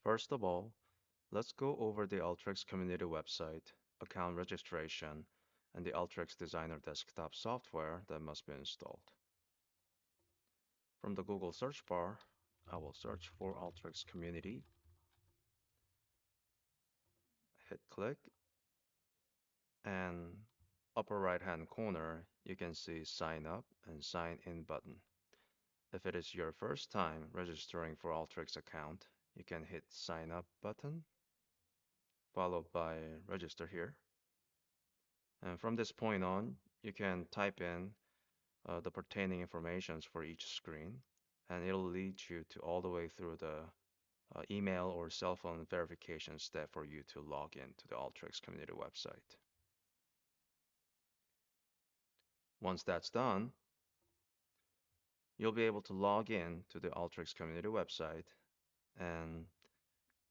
First of all, let's go over the Alteryx community website, account registration, and the Alteryx Designer desktop software that must be installed. From the Google search bar, I will search for Alteryx community, hit click, and upper right hand corner, you can see sign up and sign in button. If it is your first time registering for Alteryx account, you can hit sign up button, followed by register here. And from this point on, you can type in the pertaining informations for each screen, and it'll lead you to all the way through the email or cell phone verification step for you to log in to the Alteryx community website. Once that's done, you'll be able to log in to the Alteryx community website and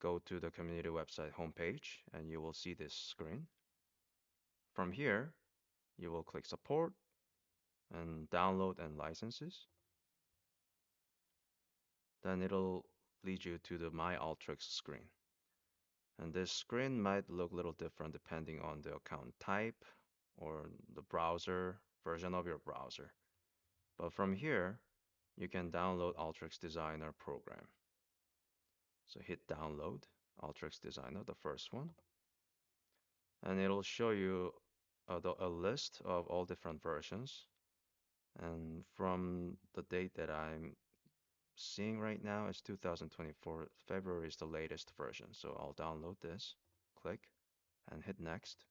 go to the community website homepage, and you will see this screen. From here, you will click support and download and licenses. Then it'll lead you to the My Alteryx screen. And this screen might look a little different depending on the account type or the browser version of your browser. But from here, you can download Alteryx Designer program. So hit download Alteryx Designer, the first one, and it'll show you a list of all different versions. And from the date that I'm seeing right now is 2024. February is the latest version. So I'll download this, click, and hit next.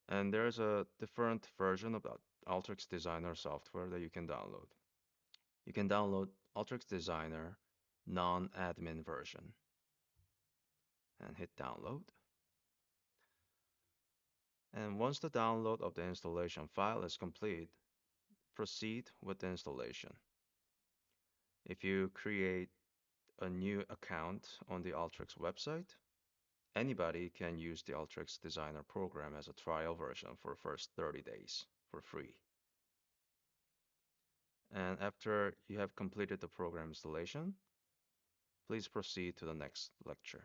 And there's a different version of Alteryx Designer software that you can download. You can download Alteryx Designer non-admin version and hit download. And once the download of the installation file is complete, proceed with the installation. If you create a new account on the Alteryx website, anybody can use the Alteryx Designer program as a trial version for the first 30 days for free. And after you have completed the program installation, please proceed to the next lecture.